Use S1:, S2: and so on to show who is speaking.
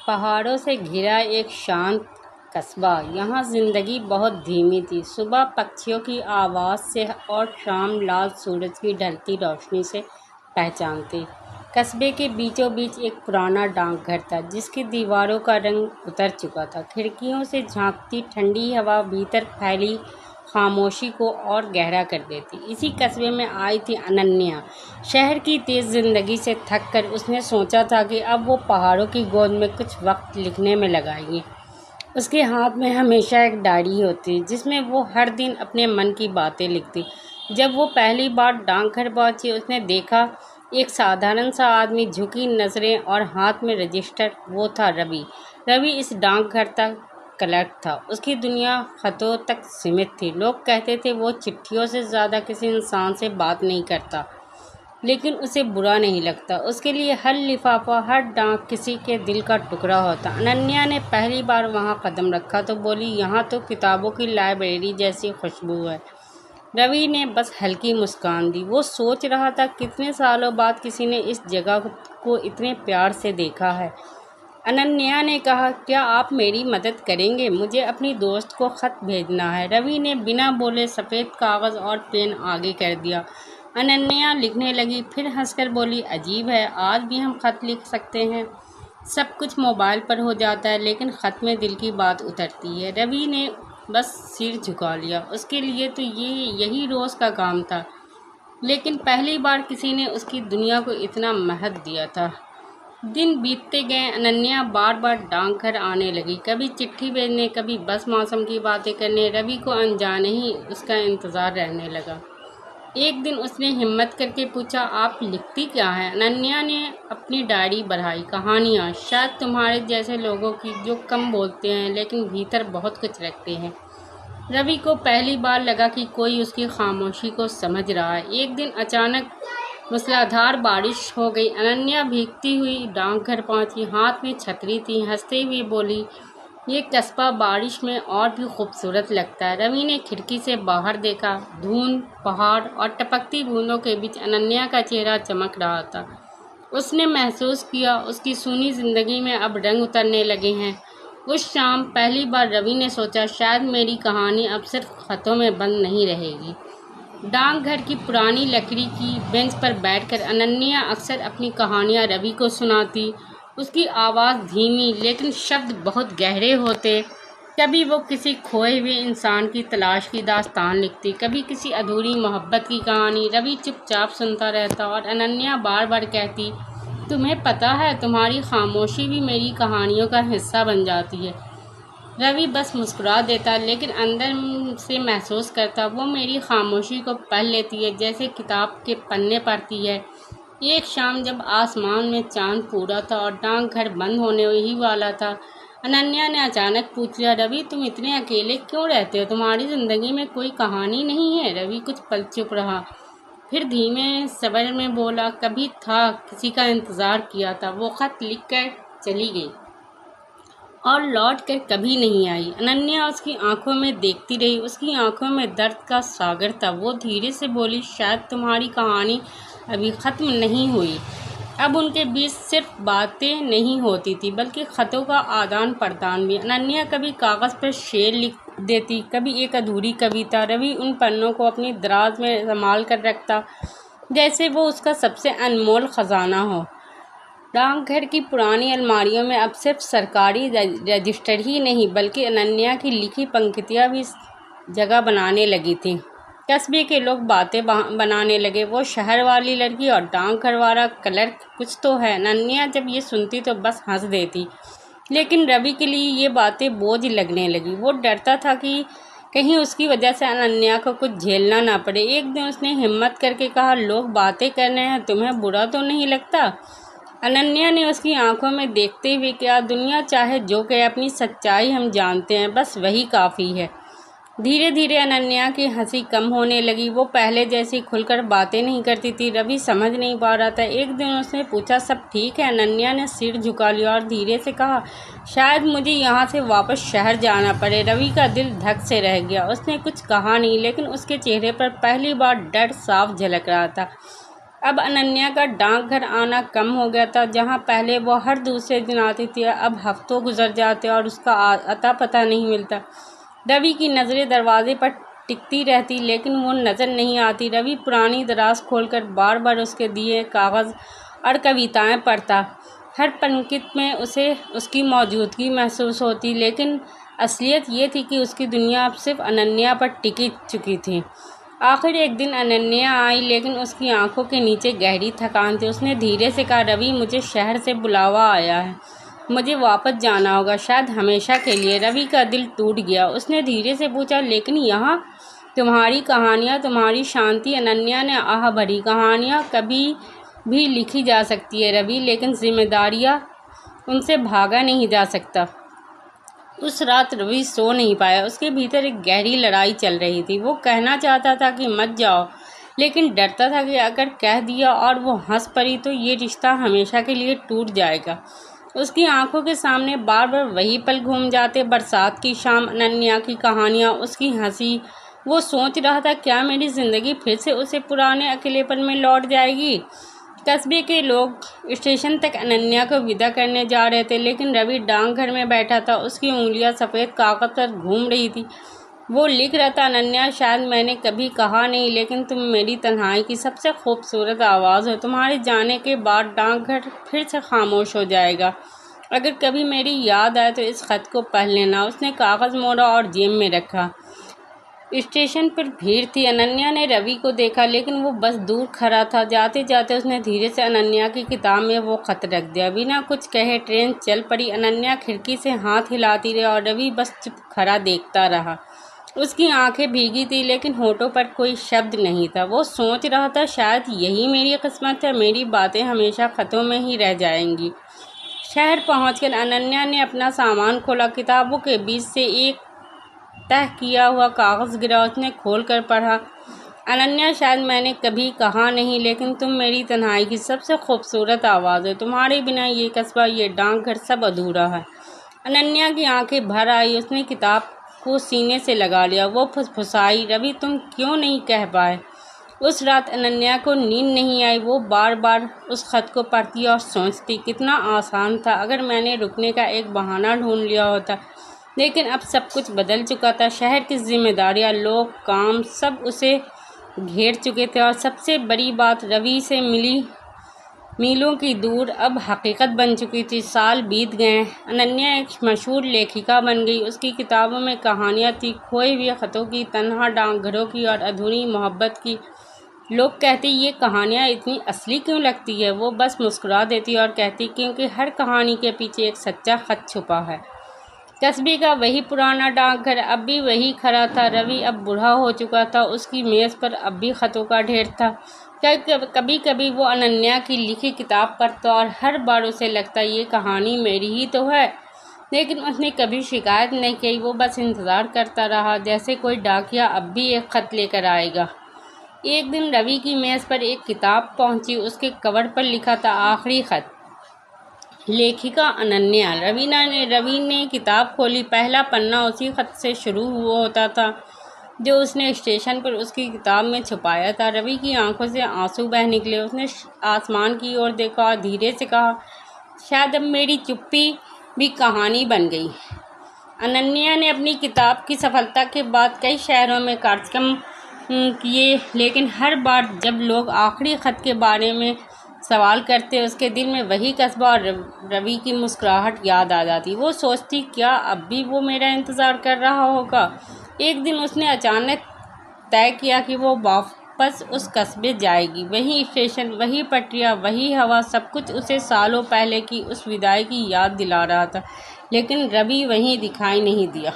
S1: पहाड़ों से घिरा एक शांत कस्बा। यहाँ जिंदगी बहुत धीमी थी। सुबह पक्षियों की आवाज़ से और शाम लाल सूरज की ढलती रोशनी से पहचानती। कस्बे के बीचों बीच एक पुराना डाकघर था जिसकी दीवारों का रंग उतर चुका था। खिड़कियों से झांकती ठंडी हवा भीतर फैली खामोशी को और गहरा कर देती। इसी कस्बे में आई थी अनन्या। शहर की तेज़ जिंदगी से थक कर उसने सोचा था कि अब वो पहाड़ों की गोद में कुछ वक्त लिखने में लगाएगी। उसके हाथ में हमेशा एक डायरी होती जिसमें वो हर दिन अपने मन की बातें लिखती। जब वो पहली बार डाकघर पहुंची उसने देखा एक साधारण सा आदमी, झुकी नज़रें और हाथ में रजिस्टर। वो था रवि। रवि इस डाकघर तक क्लर्क था। उसकी दुनिया खतों तक सीमित थी। लोग कहते थे वो चिट्ठियों से ज़्यादा किसी इंसान से बात नहीं करता, लेकिन उसे बुरा नहीं लगता। उसके लिए हर लिफाफा, हर डाक किसी के दिल का टुकड़ा होता। अनन्या ने पहली बार वहां कदम रखा तो बोली, यहाँ तो किताबों की लाइब्रेरी जैसी खुशबू है। रवि ने बस हल्की मुस्कान दी। वो सोच रहा था कितने सालों बाद किसी ने इस जगह को इतने प्यार से देखा है। अनन्या ने कहा, क्या आप मेरी मदद करेंगे? मुझे अपनी दोस्त को ख़त भेजना है। रवि ने बिना बोले सफ़ेद कागज़ और पेन आगे कर दिया। अनन्या लिखने लगी, फिर हंसकर बोली, अजीब है, आज भी हम ख़त लिख सकते हैं। सब कुछ मोबाइल पर हो जाता है, लेकिन ख़त में दिल की बात उतरती है। रवि ने बस सिर झुका लिया। उसके लिए तो यही रोज़ का काम था, लेकिन पहली बार किसी ने उसकी दुनिया को इतना महत्व दिया था। दिन बीतते गए। अनन्या बार बार डाकघर आने लगी, कभी चिट्ठी भेजने, कभी बस मौसम की बातें करने। रवि को अनजाने ही उसका इंतज़ार रहने लगा। एक दिन उसने हिम्मत करके पूछा, आप लिखती क्या हैं? अनन्या ने अपनी डायरी बढ़ाई। कहानियाँ, शायद तुम्हारे जैसे लोगों की जो कम बोलते हैं लेकिन भीतर बहुत कुछ रखते हैं। रवि को पहली बार लगा कि कोई उसकी खामोशी को समझ रहा है। एक दिन अचानक मूसलाधार बारिश हो गई। अनन्या भीगती हुई डाकघर पहुंची। हाथ में छतरी थी। हंसते हुए बोली, ये कस्बा बारिश में और भी खूबसूरत लगता है। रवि ने खिड़की से बाहर देखा। धुंध, पहाड़ और टपकती बूंदों के बीच अनन्या का चेहरा चमक रहा था। उसने महसूस किया उसकी सूनी जिंदगी में अब रंग उतरने लगे हैं। उस शाम पहली बार रवि ने सोचा, शायद मेरी कहानी अब सिर्फ खतों में बंद नहीं रहेगी। डाकघर की पुरानी लकड़ी की बेंच पर बैठकर अनन्या अक्सर अपनी कहानियां रवि को सुनाती। उसकी आवाज़ धीमी, लेकिन शब्द बहुत गहरे होते। कभी वो किसी खोए हुए इंसान की तलाश की दास्तान लिखती, कभी किसी अधूरी मोहब्बत की कहानी। रवि चुपचाप सुनता रहता और अनन्या बार बार कहती, तुम्हें पता है, तुम्हारी खामोशी भी मेरी कहानियों का हिस्सा बन जाती है। रवि बस मुस्कुरा देता, लेकिन अंदर से महसूस करता, वो मेरी खामोशी को पढ़ लेती है जैसे किताब के पन्ने पढ़ती है। एक शाम जब आसमान में चांद पूरा था और डाकघर बंद होने ही वाला था, अनन्या ने अचानक पूछ लिया, रवि तुम इतने अकेले क्यों रहते हो? तुम्हारी ज़िंदगी में कोई कहानी नहीं है? रवि कुछ पल चुप रहा, फिर धीमे स्वर में बोला, कभी था, किसी का इंतज़ार किया था, वो ख़त लिख कर चली गई और लौट कर कभी नहीं आई। अनन्या उसकी आंखों में देखती रही। उसकी आंखों में दर्द का सागर था। वो धीरे से बोली, शायद तुम्हारी कहानी अभी ख़त्म नहीं हुई। अब उनके बीच सिर्फ बातें नहीं होती थी, बल्कि ख़तों का आदान प्रदान भी। अनन्या कभी कागज़ पर शेर लिख देती, कभी एक अधूरी कविता। रवि उन पन्नों को अपनी दराज में संभाल कर रखता, जैसे वो उसका सबसे अनमोल ख़जाना हो। डाकघर की पुरानी अलमारियों में अब सिर्फ सरकारी रजिस्टर ही नहीं, बल्कि अनन्या की लिखी पंक्तियाँ भी जगह बनाने लगी थी। कस्बे के लोग बातें बनाने लगे, वो शहर वाली लड़की और डाकघर वाला क्लर्क कुछ तो है। अनन्या जब ये सुनती तो बस हंस देती, लेकिन रवि के लिए ये बातें बोझ लगने लगी। वो डरता था कि कहीं उसकी वजह से अनन्या को कुछ झेलना ना पड़े। एक दिन उसने हिम्मत करके कहा, लोग बातें कर रहे हैं, तुम्हें बुरा तो नहीं लगता? अनन्या ने उसकी आंखों में देखते हुए कहा, दुनिया चाहे जो कहे, अपनी सच्चाई हम जानते हैं, बस वही काफ़ी है। धीरे धीरे अनन्या की हंसी कम होने लगी। वो पहले जैसी खुलकर बातें नहीं करती थी। रवि समझ नहीं पा रहा था। एक दिन उसने पूछा, सब ठीक है? अनन्या ने सिर झुका लिया और धीरे से कहा, शायद मुझे यहाँ से वापस शहर जाना पड़े। रवि का दिल धक से रह गया। उसने कुछ कहा नहीं, लेकिन उसके चेहरे पर पहली बार डर साफ झलक रहा था। अब अनन्या का डाकघर आना कम हो गया था। जहाँ पहले वो हर दूसरे दिन आती थी, अब हफ्तों गुजर जाते और उसका अता पता नहीं मिलता। रवि की नज़रें दरवाजे पर टिकती रहती, लेकिन वो नज़र नहीं आती। रवि पुरानी दराज खोलकर बार बार उसके दिए कागज़ और कविताएं पढ़ता। हर पंक्ति में उसे उसकी मौजूदगी महसूस होती, लेकिन असलियत ये थी कि उसकी दुनिया अब सिर्फ अनन्या पर टिकी चुकी थी। आखिर एक दिन अनन्या आई, लेकिन उसकी आंखों के नीचे गहरी थकान थी। उसने धीरे से कहा, रवि, मुझे शहर से बुलावा आया है, मुझे वापस जाना होगा, शायद हमेशा के लिए। रवि का दिल टूट गया। उसने धीरे से पूछा, लेकिन यहाँ तुम्हारी कहानियाँ, तुम्हारी शांति। अनन्या ने आह भरी, कहानियाँ कभी भी लिखी जा सकती है रवि, लेकिन जिम्मेदारियाँ, उनसे भागा नहीं जा सकता। उस रात रवि सो नहीं पाया। उसके भीतर एक गहरी लड़ाई चल रही थी। वो कहना चाहता था कि मत जाओ, लेकिन डरता था कि अगर कह दिया और वो हंस पड़ी तो ये रिश्ता हमेशा के लिए टूट जाएगा। उसकी आंखों के सामने बार बार वही पल घूम जाते, बरसात की शाम, अनन्या की कहानियाँ, उसकी हंसी। वो सोच रहा था, क्या मेरी ज़िंदगी फिर से उसे पुराने अकेलेपन में लौट जाएगी। कस्बे के लोग स्टेशन तक अनन्या को विदा करने जा रहे थे, लेकिन रवि डाकघर में बैठा था। उसकी उंगलियां सफ़ेद कागज़ पर घूम रही थी। वो लिख रहा था, अनन्या, शायद मैंने कभी कहा नहीं, लेकिन तुम मेरी तन्हाई की सबसे खूबसूरत आवाज़ हो। तुम्हारे जाने के बाद डाकघर फिर से खामोश हो जाएगा। अगर कभी मेरी याद आए तो इस ख़त को पढ़ लेना। उसने कागज़ मोड़ा और जेब में रखा। स्टेशन पर भीड़ थी। अनन्या ने रवि को देखा, लेकिन वो बस दूर खड़ा था। जाते जाते उसने धीरे से अनन्या की किताब में वो खत रख दिया। बिना कुछ कहे ट्रेन चल पड़ी। अनन्या खिड़की से हाथ हिलाती रही और रवि बस चुप खड़ा देखता रहा। उसकी आंखें भीगी थी, लेकिन होठों पर कोई शब्द नहीं था। वो सोच रहा था, शायद यही मेरी किस्मत है, मेरी बातें हमेशा खतों में ही रह जाएंगी। शहर पहुंचकर अनन्या ने अपना सामान खोला। किताबों के बीच से एक तह किया हुआ कागज़ गिरा। उसने खोल कर पढ़ा, अनन्या, शायद मैंने कभी कहा नहीं, लेकिन तुम मेरी तन्हाई की सबसे खूबसूरत आवाज़ हो। तुम्हारे बिना ये कस्बा, ये डाकघर सब अधूरा है। अनन्या की आंखें भर आई। उसने किताब को सीने से लगा लिया। वो फुसफुसाई, रवि, तुम क्यों नहीं कह पाए। उस रात अनन्या को नींद नहीं आई। वो बार बार उस खत को पढ़ती और सोचती, कितना आसान था अगर मैंने रुकने का एक बहाना ढूंढ लिया होता। लेकिन अब सब कुछ बदल चुका था। शहर की जिम्मेदारियां, लोग, काम, सब उसे घेर चुके थे और सबसे बड़ी बात, रवि से मिली मीलों की दूर अब हकीकत बन चुकी थी। साल बीत गए। अनन्या एक मशहूर लेखिका बन गई। उसकी किताबों में कहानियाँ थी, खोए हुए ख़तों की, तन्हा डाकघरों की और अधूरी मोहब्बत की। लोग कहते, ये कहानियाँ इतनी असली क्यों लगती है। वो बस मुस्कुरा देती और कहती, क्योंकि हर कहानी के पीछे एक सच्चा ख़त छुपा है। कस्बे का वही पुराना डाकघर अब भी वही खड़ा था। रवि अब बूढ़ा हो चुका था। उसकी मेज़ पर अब भी ख़तों का ढेर था। कभी कभी वो अनन्या की लिखी किताब पढ़ता और हर बार उसे लगता, ये कहानी मेरी ही तो है। लेकिन उसने कभी शिकायत नहीं की। वो बस इंतज़ार करता रहा, जैसे कोई डाकिया अब भी एक ख़त लेकर आएगा। एक दिन रवि की मेज़ पर एक किताब पहुंची। उसके कवर पर लिखा था, आखिरी ख़त, लेखिका अनन्या। रवि ने किताब खोली। पहला पन्ना उसी खत से शुरू हुआ होता था जो उसने स्टेशन पर उसकी किताब में छुपाया था। रवि की आंखों से आंसू बह निकले। उसने आसमान की ओर देखा और धीरे से कहा, शायद अब मेरी चुप्पी भी कहानी बन गई। अनन्या ने अपनी किताब की सफलता के बाद कई शहरों में कार्यक्रम किए, लेकिन हर बार जब लोग आखिरी खत के बारे में सवाल करते, उसके दिल में वही कस्बा और रवि की मुस्कुराहट याद आ जाती। वो सोचती, क्या अब भी वो मेरा इंतज़ार कर रहा होगा। एक दिन उसने अचानक तय किया कि वो वापस उस कस्बे जाएगी। वही स्टेशन, वही पटरियाँ, वही हवा, सब कुछ उसे सालों पहले की उस विदाई की याद दिला रहा था। लेकिन रवि वहीं दिखाई नहीं दिया।